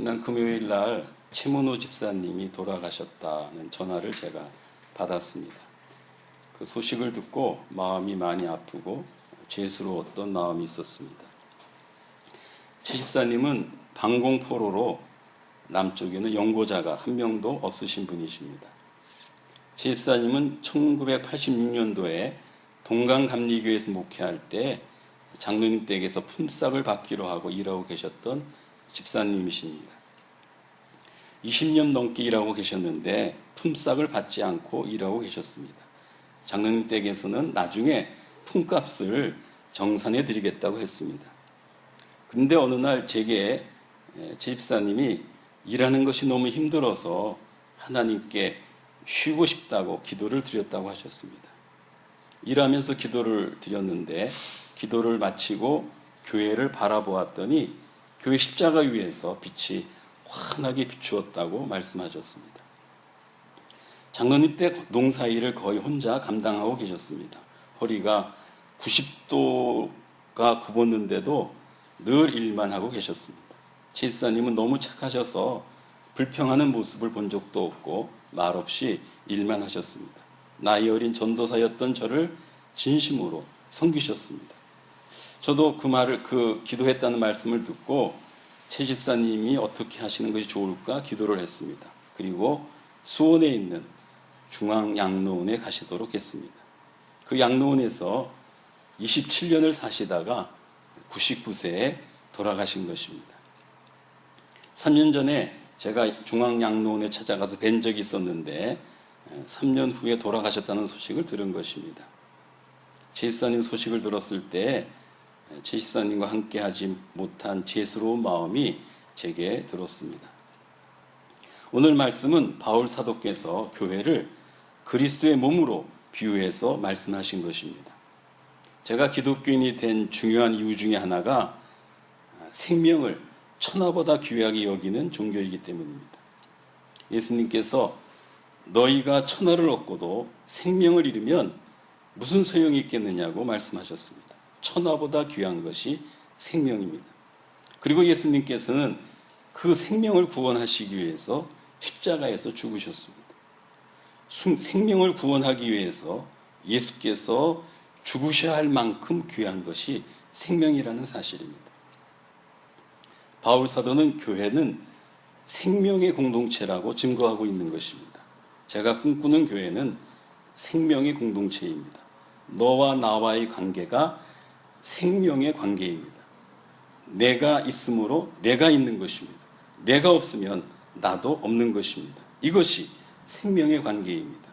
지난 금요일 날 최문호 집사님이 돌아가셨다는 전화를 제가 받았습니다. 그 소식을 듣고 마음이 많이 아프고 죄스러웠던 마음이 있었습니다. 최 집사님은 방공포로로 남쪽에는 연고자가 한 명도 없으신 분이십니다. 최 집사님은 1986년도에 동강감리교회에서 목회할 때 장로님 댁에서 품삯을 받기로 하고 일하고 계셨던 집사님이십니다. 20년 넘게 일하고 계셨는데 품삯을 받지 않고 일하고 계셨습니다. 장로님 댁에서는 나중에 품값을 정산해 드리겠다고 했습니다. 그런데 어느 날 제게 제 집사님이 일하는 것이 너무 힘들어서 하나님께 쉬고 싶다고 기도를 드렸다고 하셨습니다. 일하면서 기도를 드렸는데 기도를 마치고 교회를 바라보았더니 교회 십자가 위에서 빛이 환하게 비추었다고 말씀하셨습니다. 장로님 때 농사일을 거의 혼자 감당하고 계셨습니다. 허리가 90도가 굽었는데도 늘 일만 하고 계셨습니다. 최 집사님은 너무 착하셔서 불평하는 모습을 본 적도 없고 말없이 일만 하셨습니다. 나이 어린 전도사였던 저를 진심으로 섬기셨습니다. 저도 그 기도했다는 말씀을 듣고 최 집사님이 어떻게 하시는 것이 좋을까 기도를 했습니다. 그리고 수원에 있는 중앙양로원에 가시도록 했습니다. 그 양로원에서 27년을 사시다가 99세에 돌아가신 것입니다. 3년 전에 제가 중앙양로원에 찾아가서 뵌 적이 있었는데 3년 후에 돌아가셨다는 소식을 들은 것입니다. 최 집사님 소식을 들었을 때 최 집사님과 함께 하지 못한 죄스러운 마음이 제게 들었습니다. 오늘 말씀은 바울 사도께서 교회를 그리스도의 몸으로 비유해서 말씀하신 것입니다. 제가 기독교인이 된 중요한 이유 중에 하나가 생명을 천하보다 귀하게 여기는 종교이기 때문입니다. 예수님께서 너희가 천하를 얻고도 생명을 잃으면 무슨 소용이 있겠느냐고 말씀하셨습니다. 천하보다 귀한 것이 생명입니다. 그리고 예수님께서는 그 생명을 구원하시기 위해서 십자가에서 죽으셨습니다. 생명을 구원하기 위해서 예수께서 죽으셔야 할 만큼 귀한 것이 생명이라는 사실입니다. 바울 사도는 교회는 생명의 공동체라고 증거하고 있는 것입니다. 제가 꿈꾸는 교회는 생명의 공동체입니다. 너와 나와의 관계가 생명의 관계입니다. 내가 있으므로 내가 있는 것입니다. 내가 없으면 나도 없는 것입니다. 이것이 생명의 관계입니다.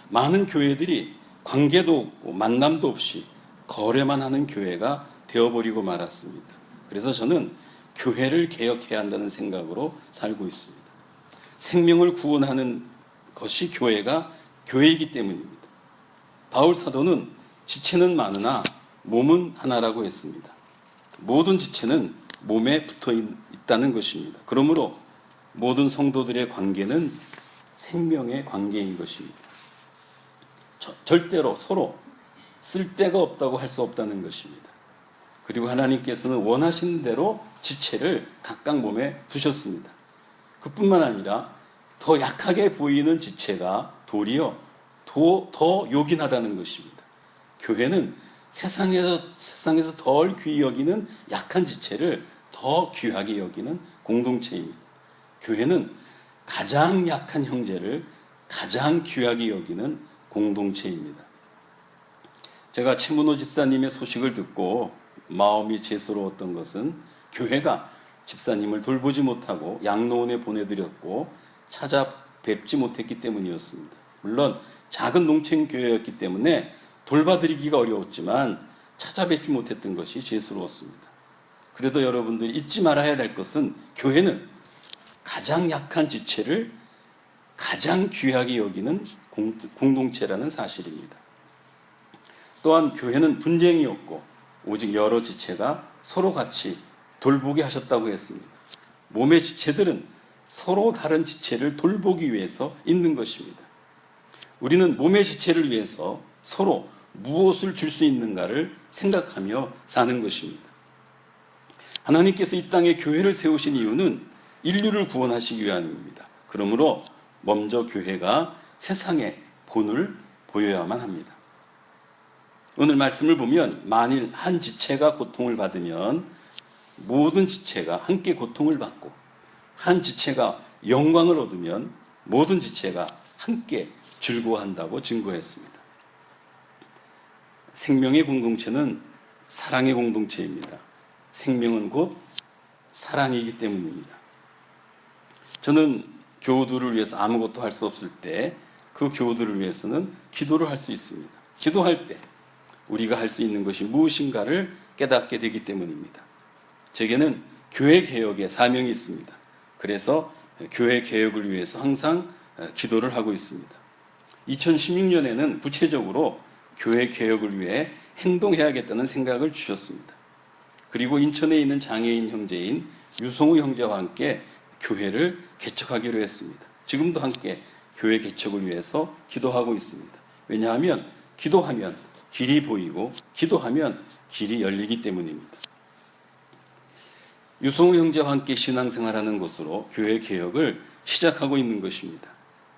많은 교회들이 관계도 없고 만남도 없이 거래만 하는 교회가 되어버리고 말았습니다. 그래서 저는 교회를 개혁해야 한다는 생각으로 살고 있습니다. 생명을 구원하는 것이 교회가 교회이기 때문입니다. 바울 사도는 지체는 많으나 몸은 하나라고 했습니다. 모든 지체는 몸에 붙어 있다는 것입니다. 그러므로 모든 성도들의 관계는 생명의 관계인 것입니다. 절대로 서로 쓸데가 없다고 할 수 없다는 것입니다. 그리고 하나님께서는 원하시는 대로 지체를 각각 몸에 두셨습니다. 그뿐만 아니라 더 약하게 보이는 지체가 도리어 더 요긴하다는 것입니다. 교회는 세상에서 덜 귀히 여기는 약한 지체를 더 귀하게 여기는 공동체입니다. 교회는 가장 약한 형제를 가장 귀하게 여기는 공동체입니다. 제가 최문호 집사님의 소식을 듣고 마음이 죄스러웠던 것은 교회가 집사님을 돌보지 못하고 양로원에 보내드렸고 찾아뵙지 못했기 때문이었습니다. 물론 작은 농촌 교회였기 때문에 돌봐드리기가 어려웠지만 찾아뵙지 못했던 것이 죄스러웠습니다. 그래도 여러분들이 잊지 말아야 될 것은 교회는 가장 약한 지체를 가장 귀하게 여기는 공동체라는 사실입니다. 또한 교회는 분쟁이 없고 오직 여러 지체가 서로 같이 돌보게 하셨다고 했습니다. 몸의 지체들은 서로 다른 지체를 돌보기 위해서 있는 것입니다. 우리는 몸의 지체를 위해서 서로 무엇을 줄 수 있는가를 생각하며 사는 것입니다. 하나님께서 이 땅에 교회를 세우신 이유는 인류를 구원하시기 위함입니다. 그러므로 먼저 교회가 세상에 본을 보여야만 합니다. 오늘 말씀을 보면 만일 한 지체가 고통을 받으면 모든 지체가 함께 고통을 받고 한 지체가 영광을 얻으면 모든 지체가 함께 즐거워한다고 증거했습니다. 생명의 공동체는 사랑의 공동체입니다. 생명은 곧 사랑이기 때문입니다. 저는 교우들을 위해서 아무것도 할 수 없을 때 그 교우들을 위해서는 기도를 할 수 있습니다. 기도할 때 우리가 할 수 있는 것이 무엇인가를 깨닫게 되기 때문입니다. 제게는 교회 개혁의 사명이 있습니다. 그래서 교회 개혁을 위해서 항상 기도를 하고 있습니다. 2016년에는 구체적으로 교회 개혁을 위해 행동해야겠다는 생각을 주셨습니다. 그리고 인천에 있는 장애인 형제인 유성우 형제와 함께 교회를 개척하기로 했습니다. 지금도 함께 교회 개척을 위해서 기도하고 있습니다. 왜냐하면 기도하면 길이 보이고 기도하면 길이 열리기 때문입니다. 유성우 형제와 함께 신앙생활하는 것으로 교회 개혁을 시작하고 있는 것입니다.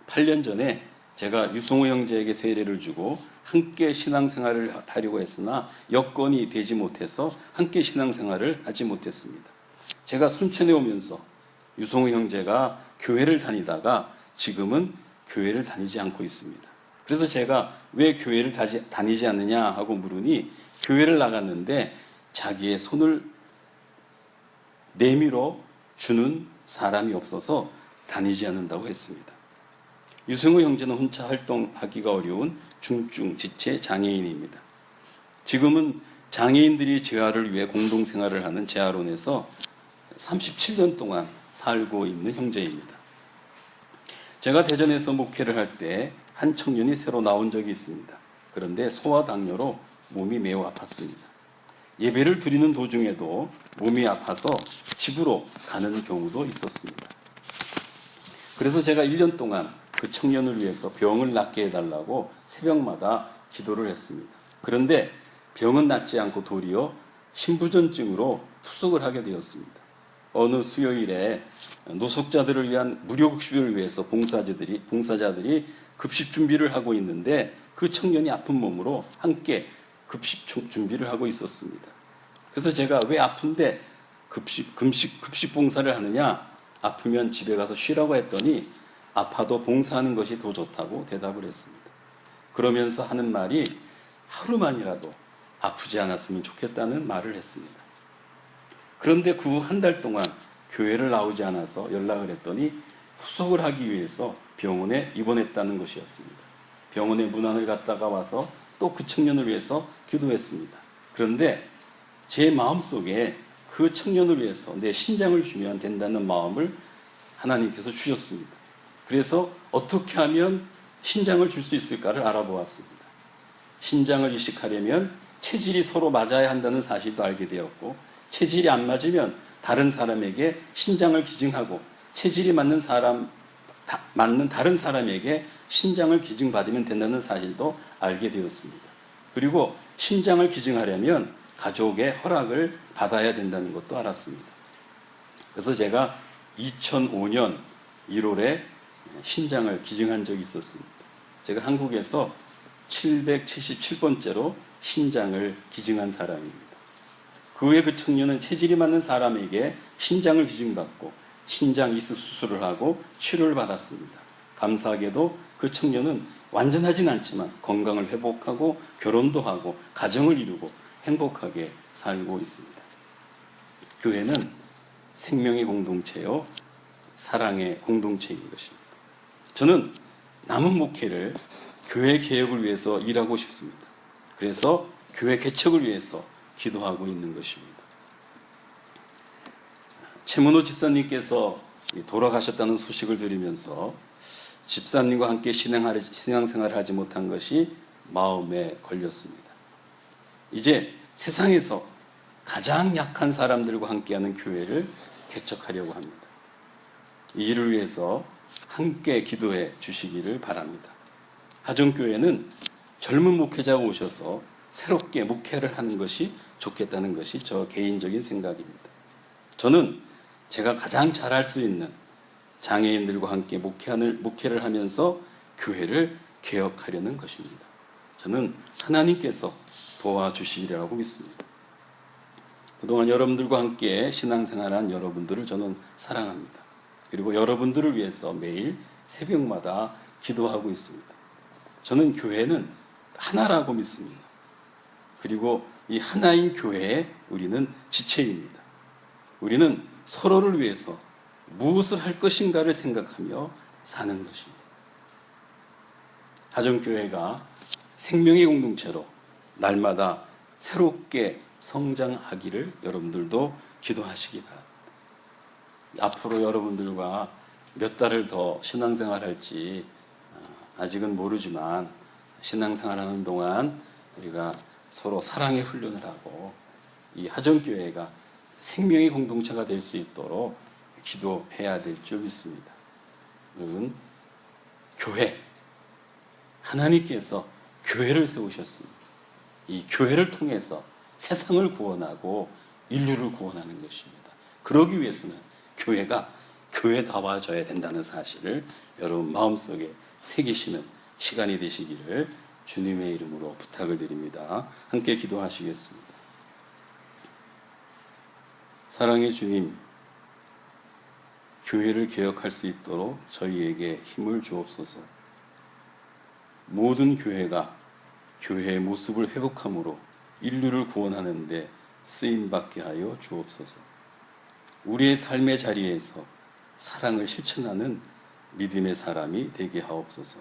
8년 전에 제가 유성우 형제에게 세례를 주고 함께 신앙생활을 하려고 했으나 여건이 되지 못해서 함께 신앙생활을 하지 못했습니다. 제가 순천에 오면서 유성우 형제가 교회를 다니다가 지금은 교회를 다니지 않고 있습니다. 그래서 제가 왜 교회를 다니지 않느냐 하고 물으니 교회를 나갔는데 자기의 손을 내밀어 주는 사람이 없어서 다니지 않는다고 했습니다. 유성우 형제는 혼자 활동하기가 어려운 중증 지체 장애인입니다. 지금은 장애인들이 재활을 위해 공동생활을 하는 재활원에서 37년 동안 살고 있는 형제입니다. 제가 대전에서 목회를 할 때 한 청년이 새로 나온 적이 있습니다. 그런데 소아당뇨로 몸이 매우 아팠습니다. 예배를 드리는 도중에도 몸이 아파서 집으로 가는 경우도 있었습니다. 그래서 제가 1년 동안 그 청년을 위해서 병을 낫게 해달라고 새벽마다 기도를 했습니다. 그런데 병은 낫지 않고 도리어 신부전증으로 투석을 하게 되었습니다. 어느 수요일에 노숙자들을 위한 무료급식을 위해서 봉사자들이 급식 준비를 하고 있는데 그 청년이 아픈 몸으로 함께 급식 준비를 하고 있었습니다. 그래서 제가 왜 아픈데 급식 봉사를 하느냐? 아프면 집에 가서 쉬라고 했더니 아파도 봉사하는 것이 더 좋다고 대답을 했습니다. 그러면서 하는 말이 하루만이라도 아프지 않았으면 좋겠다는 말을 했습니다. 그런데 그 후 한 달 동안 교회를 나오지 않아서 연락을 했더니 투석을 하기 위해서 병원에 입원했다는 것이었습니다. 병원에 문안을 갖다가 와서 또 그 청년을 위해서 기도했습니다. 그런데 제 마음속에 그 청년을 위해서 내 신장을 주면 된다는 마음을 하나님께서 주셨습니다. 그래서 어떻게 하면 신장을 줄 수 있을까를 알아보았습니다. 신장을 이식하려면 체질이 서로 맞아야 한다는 사실도 알게 되었고 체질이 안 맞으면 다른 사람에게 신장을 기증하고 체질이 맞는 다른 사람에게 신장을 기증받으면 된다는 사실도 알게 되었습니다. 그리고 신장을 기증하려면 가족의 허락을 받아야 된다는 것도 알았습니다. 그래서 제가 2005년 1월에 신장을 기증한 적이 있었습니다. 제가 한국에서 777번째로 신장을 기증한 사람입니다. 그 후에 그 청년은 체질이 맞는 사람에게 신장을 기증받고 신장 이식 수술을 하고 치료를 받았습니다. 감사하게도 그 청년은 완전하진 않지만 건강을 회복하고 결혼도 하고 가정을 이루고 행복하게 살고 있습니다. 교회는 생명의 공동체요, 사랑의 공동체인 것입니다. 저는 남은 목회를 교회 개혁을 위해서 일하고 싶습니다. 그래서 교회 개척을 위해서 기도하고 있는 것입니다. 최문호 집사님께서 돌아가셨다는 소식을 들으면서 집사님과 함께 신앙생활을 하지 못한 것이 마음에 걸렸습니다. 이제 세상에서 가장 약한 사람들과 함께하는 교회를 개척하려고 합니다. 이 일을 위해서 함께 기도해 주시기를 바랍니다. 하정교회는 젊은 목회자가 오셔서 새롭게 목회를 하는 것이 좋겠다는 것이 저 개인적인 생각입니다. 저는 제가 가장 잘할 수 있는 장애인들과 함께 목회를 하면서 교회를 개혁하려는 것입니다. 저는 하나님께서 도와주시리라고 믿습니다. 그동안 여러분들과 함께 신앙생활한 여러분들을 저는 사랑합니다. 그리고 여러분들을 위해서 매일 새벽마다 기도하고 있습니다. 저는 교회는 하나라고 믿습니다. 그리고 이 하나인 교회에 우리는 지체입니다. 우리는 서로를 위해서 무엇을 할 것인가를 생각하며 사는 것입니다. 가정교회가 생명의 공동체로 날마다 새롭게 성장하기를 여러분들도 기도하시기 바랍니다. 앞으로 여러분들과 몇 달을 더 신앙생활할지 아직은 모르지만 신앙생활하는 동안 우리가 서로 사랑의 훈련을 하고 이 하정교회가 생명의 공동체가 될 수 있도록 기도해야 될 줄 믿습니다. 여러분, 교회, 하나님께서 교회를 세우셨습니다. 이 교회를 통해서 세상을 구원하고 인류를 구원하는 것입니다. 그러기 위해서는 교회가 교회다워져야 된다는 사실을 여러분 마음속에 새기시는 시간이 되시기를 주님의 이름으로 부탁을 드립니다. 함께 기도하시겠습니다. 사랑의 주님, 교회를 개혁할 수 있도록 저희에게 힘을 주옵소서. 모든 교회가 교회의 모습을 회복함으로 인류를 구원하는 데 쓰임받게 하여 주옵소서. 우리의 삶의 자리에서 사랑을 실천하는 믿음의 사람이 되게 하옵소서.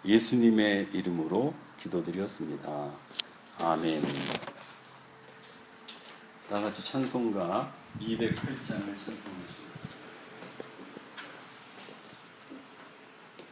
예수님의 이름으로 기도드렸습니다. 아멘. 다 같이 찬송가 208장을 찬송하시겠습니다.